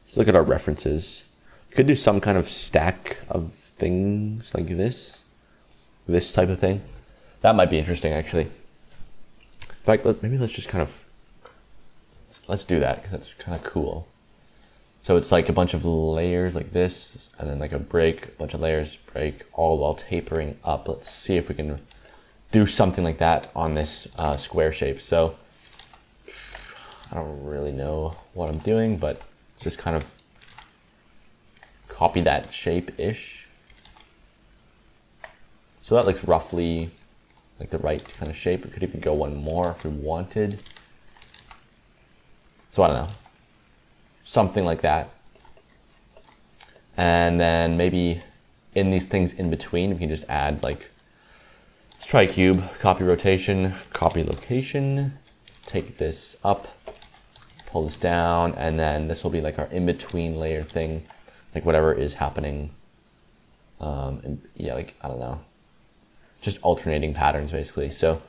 Let's look at our references. We could do some kind of stack of things like this type of thing. That might be interesting, actually. In fact, maybe let's just kind of, let's do that, because that's kind of cool. So it's like a bunch of layers like this, and then like a break, a bunch of layers, break, all while tapering up. Let's see if we can do something like that on this square shape. So I don't really know what I'm doing, but just kind of copy that shape-ish. So that looks roughly like the right kind of shape. We could even go one more if we wanted. So I don't know. Something like that. And then maybe in these things in between, we can just add like, let's try cube, copy rotation, copy location, take this up, pull this down, and then this will be like our in-between layer thing, like whatever is happening. And yeah, like, I don't know, just alternating patterns basically. So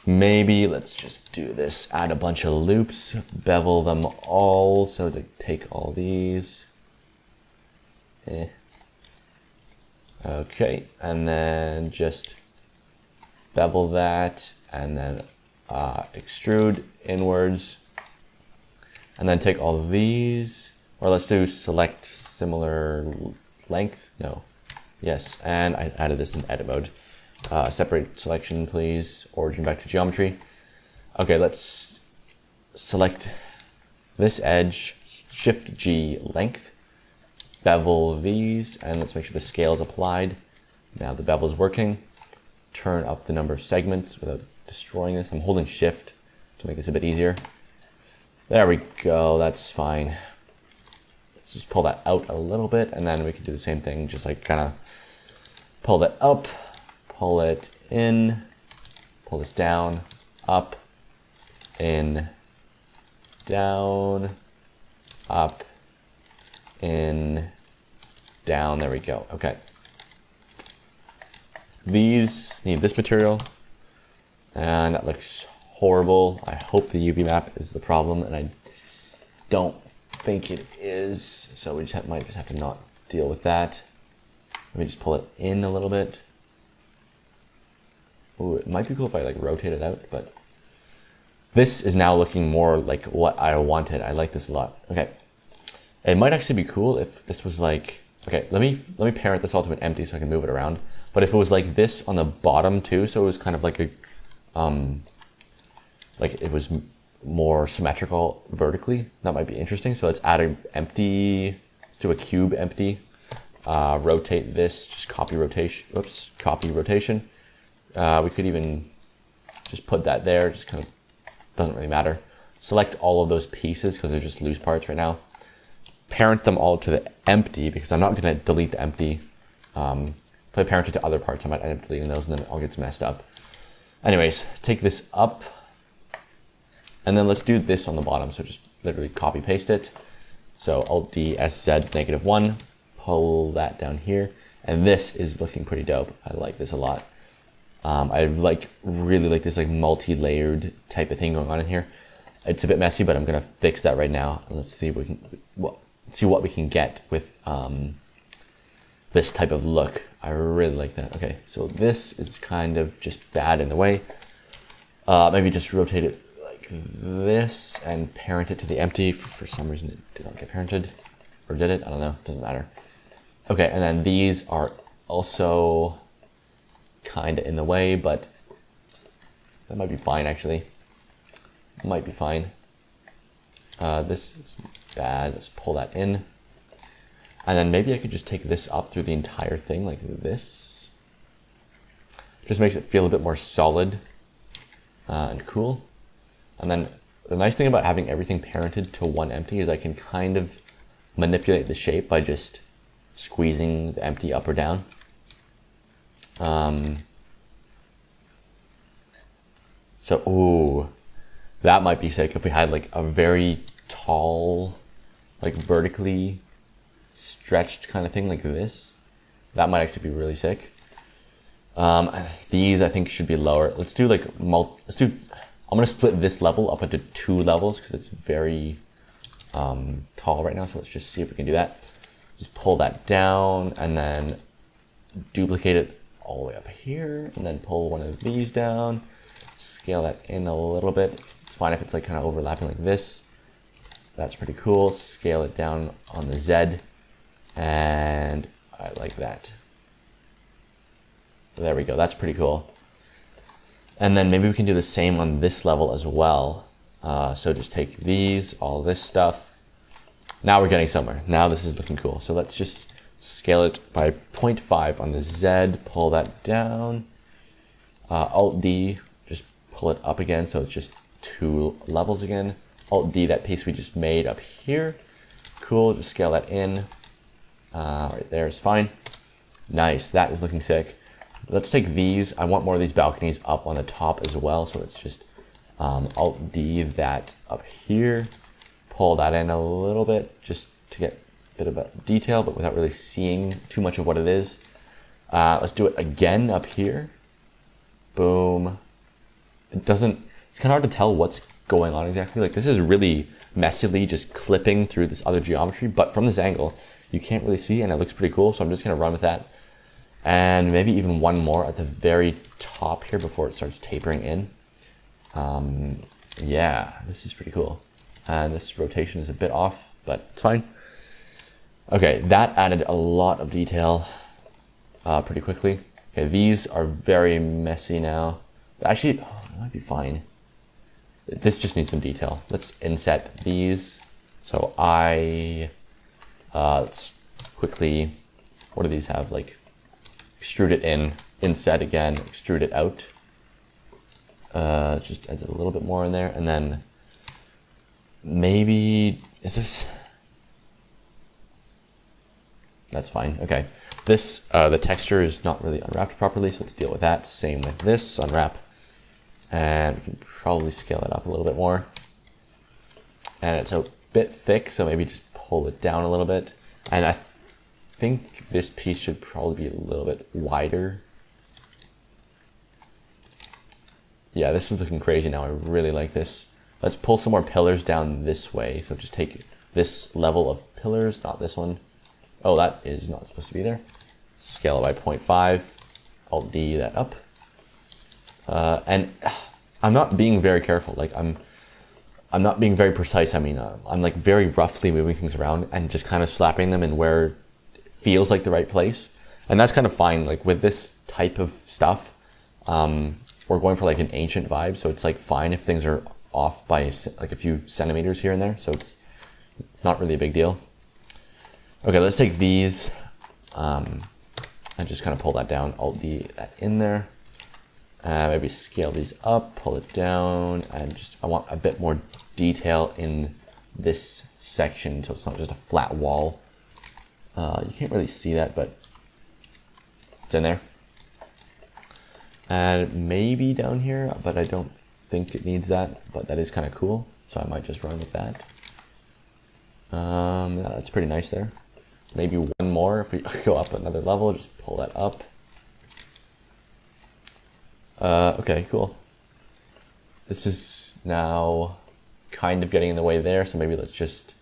maybe let's just do this, add a bunch of loops, bevel them all, so to take all these. Okay, and then just bevel that, and then extrude inwards, and then take all of these, or let's do select similar length, no, yes, and I added this in edit mode. Separate selection, please, origin back to geometry. Okay, let's select this edge, Shift G length, bevel these, and let's make sure the scale is applied. Now the bevel is working. Turn up the number of segments without destroying this. I'm holding Shift to make this a bit easier. There we go, that's fine. Let's just pull that out a little bit, and then we can do the same thing, just like kind of pull that up, pull it in, pull this down, up, in, down, up, in, down. There we go. Okay. These need this material, and that looks horrible. I hope the UV map is the problem, and I don't think it is, so we might just have to not deal with that. Let me just pull it in a little bit. Ooh, it might be cool if I like rotate it out, but this is now looking more like what I wanted. I like this a lot. Okay. It might actually be cool if this was like, okay, let me parent this all to an empty so I can move it around. But if it was like this on the bottom too, so it was kind of like a, like it was more symmetrical vertically, that might be interesting. So let's add an empty, let's do a cube empty, rotate this, just copy rotation, oops, copy rotation. We could even just put that there, just kind of, doesn't really matter. Select all of those pieces because they're just loose parts right now. Parent them all to the empty because I'm not going to delete the empty. If I parent it to other parts, I might end up deleting those and then it all gets messed up. Anyways, take this up and then let's do this on the bottom. So just literally copy paste it. So Alt D S Z -1, pull that down here. And this is looking pretty dope. I like this a lot. I really like this like multi-layered type of thing going on in here. It's a bit messy, but I'm gonna fix that right now. Let's see if we can see what we can get with this type of look. I really like that. Okay, so this is kind of just bad in the way. Maybe just rotate it like this and parent it to the empty. For some reason it did not get parented, or did it? I don't know. Doesn't matter. Okay, and then these are also kind of in the way, but that might be fine actually. Might be fine. This is bad. Let's pull that in. And then maybe I could just take this up through the entire thing like this. Just makes it feel a bit more solid and cool. And then the nice thing about having everything parented to one empty is I can kind of manipulate the shape by just squeezing the empty up or down. So, ooh, that might be sick if we had like a very tall, like vertically stretched kind of thing like this. That might actually be really sick. These I think should be lower. Let's do like I'm gonna split this level up into 2 levels because it's very tall right now, so let's just see if we can do that. Just pull that down and then duplicate it all the way up here, and then pull one of these down, scale that in a little bit. It's fine if it's like kind of overlapping like this. That's pretty cool. Scale it down on the Z, and I like that. There we go, that's pretty cool. And then maybe we can do the same on this level as well. So just take these, all this stuff. Now we're getting somewhere. Now this is looking cool. So let's just scale it by 0.5 on the Z, pull that down. Alt D, just pull it up again, so it's just 2 levels again. Alt D, that piece we just made up here. Cool, just scale that in. Right there is fine. Nice, that is looking sick. Let's take these. I want more of these balconies up on the top as well, so let's just Alt D that up here. Pull that in a little bit just to get a bit of a detail, but without really seeing too much of what it is. Let's do it again up here. Boom. It's kind of hard to tell what's going on exactly. Like, this is really messily just clipping through this other geometry, but from this angle, you can't really see, and it looks pretty cool, so I'm just gonna run with that. And maybe even one more at the very top here before it starts tapering in. Yeah, this is pretty cool. And this rotation is a bit off, but it's fine. Okay, that added a lot of detail pretty quickly. Okay, these are very messy now. Actually, it might be fine. This just needs some detail. Let's inset these. So let's quickly, what do these have? Like, extrude it in, inset again, extrude it out. Just adds a little bit more in there, and then maybe, is this? That's fine, okay. This, the texture is not really unwrapped properly, so let's deal with that. Same with this, unwrap. And we can probably scale it up a little bit more. And it's a bit thick, so maybe just pull it down a little bit. And I think this piece should probably be a little bit wider. Yeah, this is looking crazy now. I really like this. Let's pull some more pillars down this way. So just take this level of pillars, not this one. Oh, that is not supposed to be there. Scale it by 0.5. Alt D that up. And I'm not being very careful. Like, I'm not being very precise. I mean, I'm like very roughly moving things around and just kind of slapping them in where it feels like the right place. And that's kind of fine. Like, with this type of stuff, we're going for like an ancient vibe. So it's like fine if things are off by like a few centimeters here and there. So it's not really a big deal. Okay, let's take these and just kind of pull that down. Alt D that in there. Maybe scale these up, pull it down, and just, I want a bit more detail in this section so it's not just a flat wall. You can't really see that, but it's in there. And maybe down here, but I don't think it needs that, but that is kind of cool, so I might just run with that. Yeah, that's pretty nice there. Maybe one more if we go up another level, just pull that up. Okay, cool. This is now kind of getting in the way there, so maybe let's just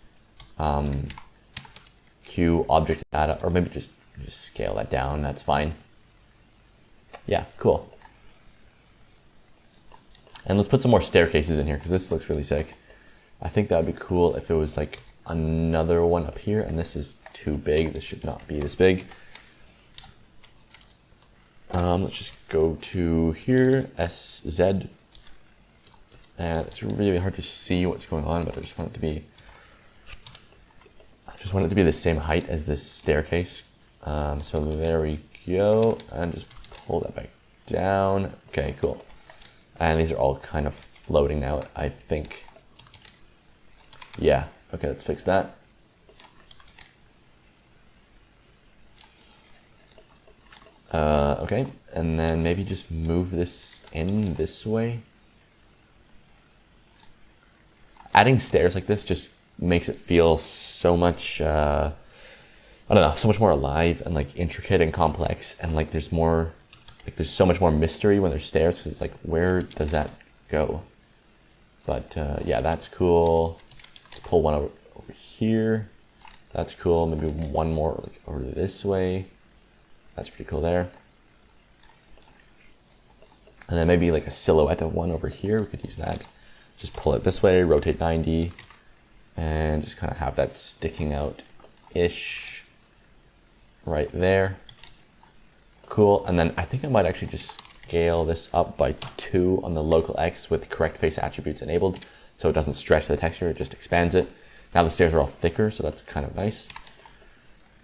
queue object data, or maybe just scale that down, that's fine. Yeah, cool. And let's put some more staircases in here, because this looks really sick. I think that would be cool if it was like another one up here, and this is too big. This should not be this big. Let's just go to here, SZ. And it's really hard to see what's going on, but I just want it to be the same height as this staircase. So there we go, and just pull that back down. Okay, cool. And these are all kind of floating now, I think. Yeah, okay, let's fix that. Okay, and then maybe just move this in this way. Adding stairs like this just makes it feel so much, I don't know, so much more alive and like intricate and complex, and like there's so much more mystery when there's stairs, because it's like, where does that go? But yeah, that's cool. Let's pull one over here. That's cool. Maybe one more like over this way. That's pretty cool there. And then maybe like a silhouette of one over here. We could use that. Just pull it this way, rotate 90, and just kind of have that sticking out-ish right there. Cool. And then I think I might actually just scale this up by 2 on the local X with correct face attributes enabled, so it doesn't stretch the texture, it just expands it. Now the stairs are all thicker, so that's kind of nice.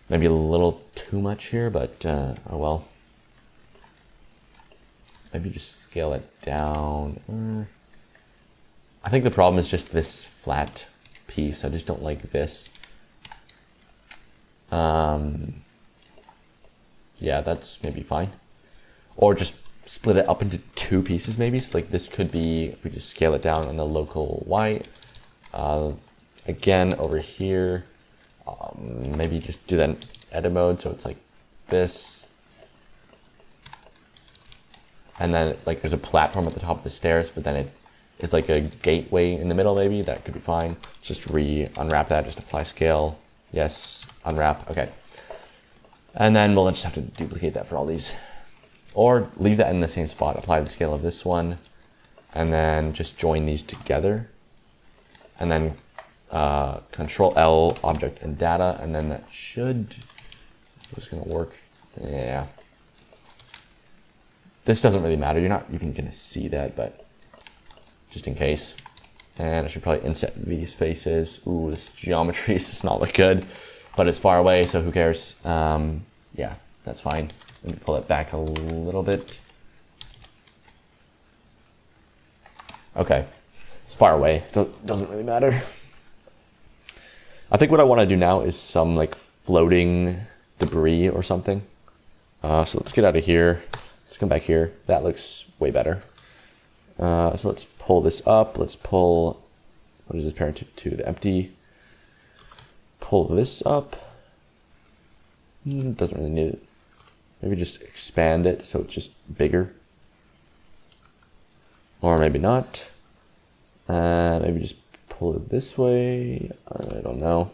Maybe a little too much here, but oh well. Maybe just scale it down. I think the problem is just this flat piece. I just don't like this. Yeah, that's maybe fine. Or just split it up into 2 pieces maybe. So like this could be, if we just scale it down on the local Y. Again, over here, maybe just do that in edit mode. So it's like this. And then like there's a platform at the top of the stairs, but then it is like a gateway in the middle maybe. That could be fine. Let's just unwrap that, just apply scale. Yes, unwrap, okay. And then we'll just have to duplicate that for all these. Or leave that in the same spot, apply the scale of this one, and then just join these together. And then Control L, object and data, and then that should, if it's gonna work, yeah. This doesn't really matter, you're not even gonna see that, but just in case. And I should probably inset these faces. Ooh, this geometry does not look good, but it's far away, so who cares? Yeah, that's fine. Let me pull it back a little bit. Okay, it's far away, doesn't really matter. I think what I want to do now is some like floating debris or something. So let's get out of here. Let's come back here. That looks way better. So let's pull this up. Let's pull, what is this parent to the empty? Pull this up. Doesn't really need it. Maybe just expand it so it's just bigger. Or maybe not. Maybe just pull it this way. I don't know.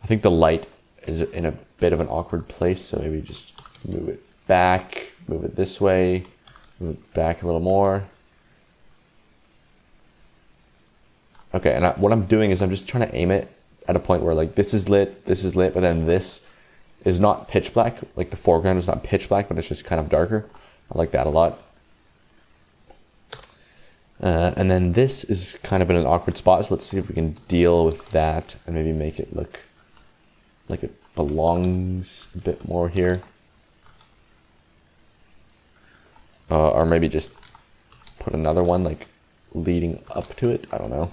I think the light is in a bit of an awkward place, so maybe just move it back, move it this way, move it back a little more. Okay, and what I'm doing is I'm just trying to aim it at a point where like this is lit, but then this is not pitch black. Like the foreground is not pitch black, but it's just kind of darker. I like that a lot. And then this is kind of in an awkward spot, so let's see if we can deal with that and maybe make it look like it belongs a bit more here. Or maybe just put another one like leading up to it. I don't know.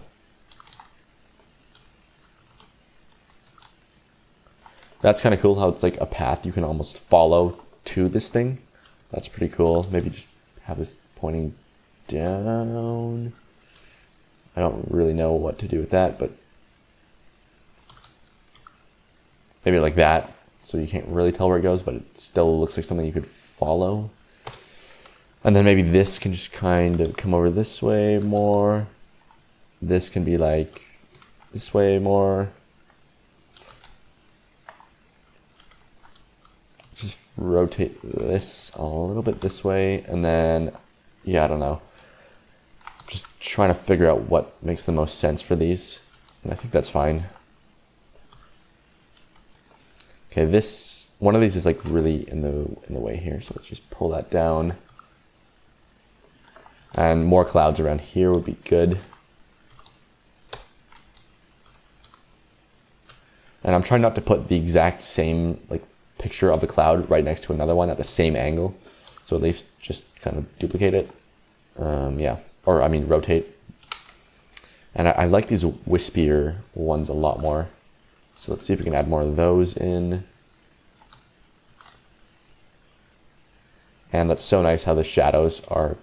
That's kind of cool how it's like a path you can almost follow to this thing. That's pretty cool. Maybe just have this pointing down. I don't really know what to do with that, but maybe like that, so you can't really tell where it goes, but it still looks like something you could follow. And then maybe this can just kind of come over this way more. This can be like this way more. Just rotate this a little bit this way, and then, yeah, I don't know. Just trying to figure out what makes the most sense for these, and I think that's fine. Okay, this one of these is like really in the way here, so let's just pull that down. And more clouds around here would be good. And I'm trying not to put the exact same like picture of the cloud right next to another one at the same angle, so at least just kind of duplicate it. Yeah, or I mean rotate. And I like these wispier ones a lot more. So let's see if we can add more of those in. And that's so nice how the shadows are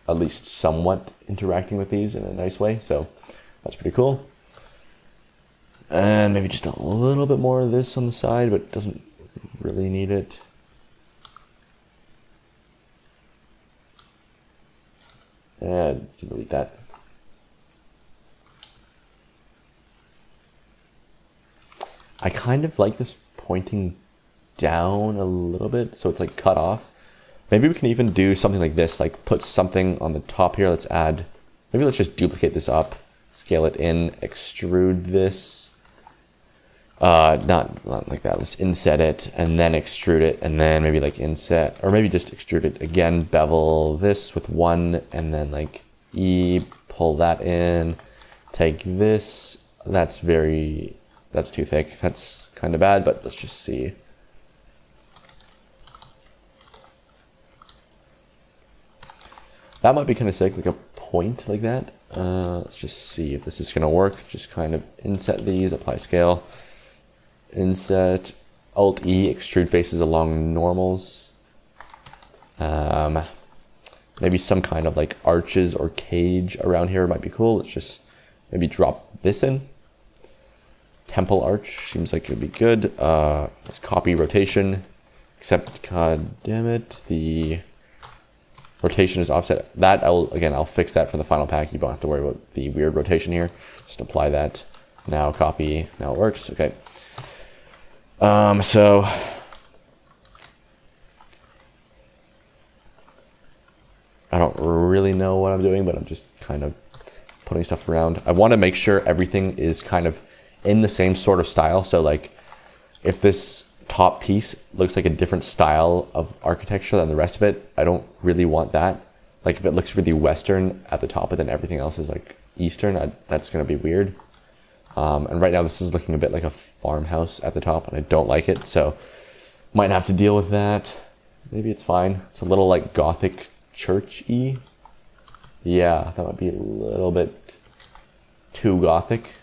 at least somewhat interacting with these in a nice way. So that's pretty cool. And maybe just a little bit more of this on the side, but doesn't really need it. And delete that. I kind of like this pointing down a little bit, so it's like cut off. Maybe we can even do something like this, like put something on the top here. Let's add, maybe let's just duplicate this up, scale it in, extrude this. Not like that. Let's inset it and then extrude it and then maybe like inset, or maybe just extrude it again, bevel this with one and then like E, pull that in, take this. That's too thick. That's kind of bad, but let's just see. That might be kind of sick, like a point like that. Let's just see if this is going to work. Just kind of inset these, apply scale. Inset, Alt E, extrude faces along normals. Maybe some kind of like arches or cage around here might be cool. Let's just maybe drop this in. Temple arch seems like it'd be good. Let's copy rotation, except god damn it, the rotation is offset. That I'll fix that for the final pack. You don't have to worry about the weird rotation here. Just apply that. Now copy. Now it works. Okay. So I don't really know what I'm doing, but I'm just kind of putting stuff around. I want to make sure everything is kind of in the same sort of style. So like if this top piece looks like a different style of architecture than the rest of it, I don't really want that. Like if it looks really Western at the top, but then everything else is like Eastern, that's going to be weird. And right now this is looking a bit like a farmhouse at the top, and I don't like it, so might have to deal with that. Maybe it's fine. It's a little like Gothic church-y. Yeah, that might be a little bit too Gothic.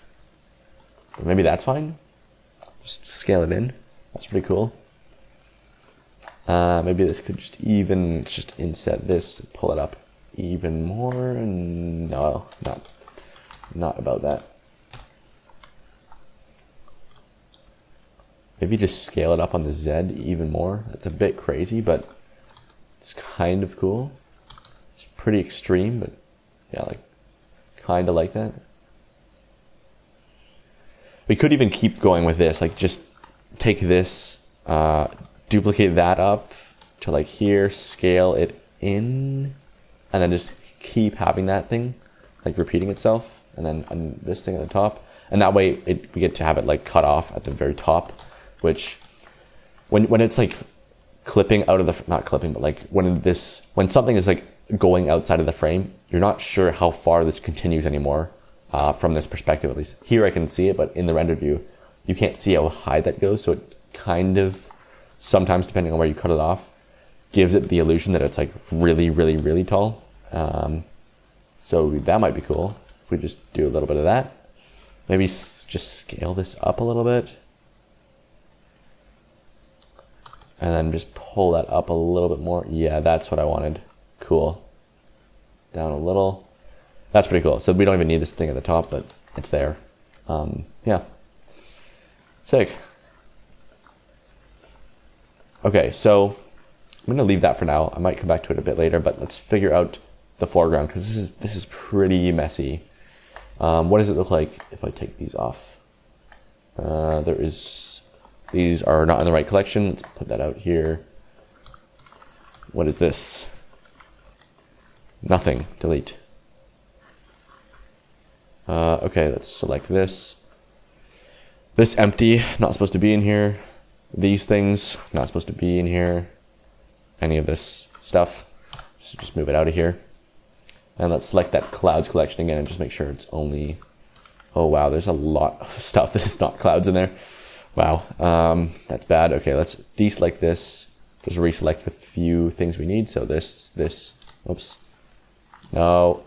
But maybe that's fine. Just scale it in. That's pretty cool. Maybe this could just inset this, pull it up even more. No, not about that. Maybe just scale it up on the Z even more. That's a bit crazy, but it's kind of cool. It's pretty extreme, but yeah, like kind of like that. We could even keep going with this, like just take this, duplicate that up to like here, scale it in, and then just keep having that thing like repeating itself, and then on this thing at the top, and that way we get to have it like cut off at the very top, which when it's like clipping out of the, not clipping, but like when something is like going outside of the frame, you're not sure how far this continues anymore. From this perspective, at least here I can see it, but in the rendered view you can't see how high that goes, so it kind of sometimes, depending on where you cut it off, gives it the illusion that it's like really, really, really tall. So that might be cool if we just do a little bit of that. Maybe just scale this up a little bit and then just pull that up a little bit more. Yeah, that's what I wanted. Cool. Down a little. That's pretty cool. So we don't even need this thing at the top, but it's there. Yeah. Sick. Okay, so I'm going to leave that for now. I might come back to it a bit later, but let's figure out the foreground, because this is pretty messy. What does it look like if I take these off? These are not in the right collection. Let's put that out here. What is this? Nothing. Delete. Okay, let's select this. This empty, not supposed to be in here. These things, not supposed to be in here. Any of this stuff, just move it out of here. And let's select that clouds collection again and just make sure it's only, oh wow, there's a lot of stuff that is not clouds in there. Wow, that's bad. Okay, let's deselect this, just reselect the few things we need. So this, oops, no,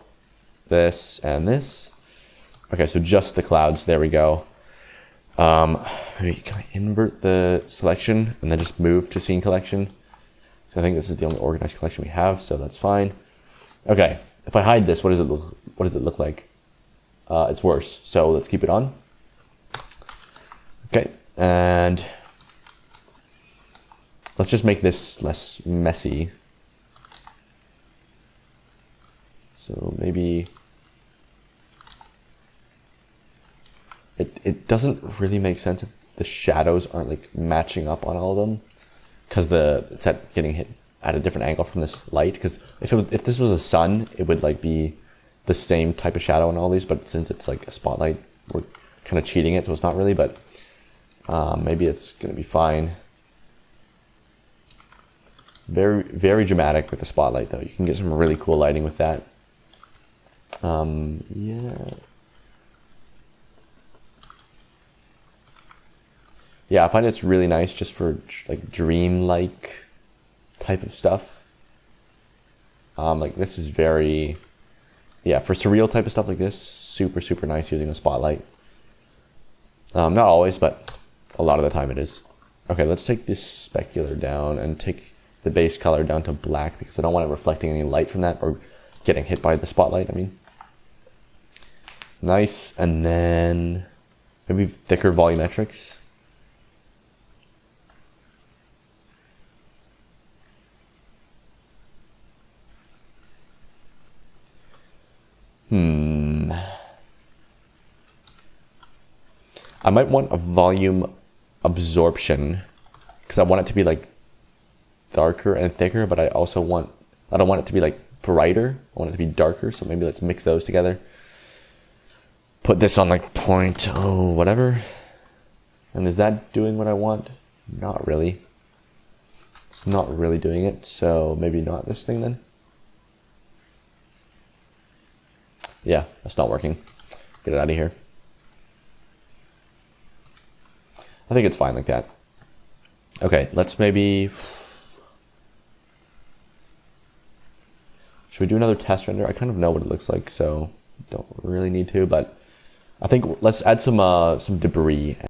this, and this. Okay, so just the clouds, there we go. Maybe can I invert the selection and then just move to scene collection? So I think this is the only organized collection we have, so that's fine. Okay, if I hide this, what does it look like? It's worse, so let's keep it on. Okay, and let's just make this less messy. So maybe it doesn't really make sense the shadows aren't like matching up on all of them because it's getting hit at a different angle from this light. Because if this was a sun, it would like be the same type of shadow on all these, but since it's like a spotlight, we're kind of cheating it, so it's not really, but maybe it's gonna be fine. Very, very dramatic with the spotlight though. You can get some really cool lighting with that. Yeah. Yeah, I find it's really nice just for like dream-like type of stuff. Like this is very, yeah, for surreal type of stuff like this, super, super nice using a spotlight. Not always, but a lot of the time it is. Okay, let's take this specular down and take the base color down to black because I don't want it reflecting any light from that or getting hit by the spotlight, I mean. Nice, and then maybe thicker volumetrics. I might want a volume absorption because I want it to be like darker and thicker, but I don't want it to be like brighter. I want it to be darker, so maybe let's mix those together. Put this on like 0.0 whatever. And is that doing what I want? Not really. It's not really doing it, so maybe not this thing then. Yeah, that's not working. Get it out of here. I think it's fine like that. Okay, let's maybe... Should we do another test render? I kind of know what it looks like, so don't really need to, but I think let's add some debris.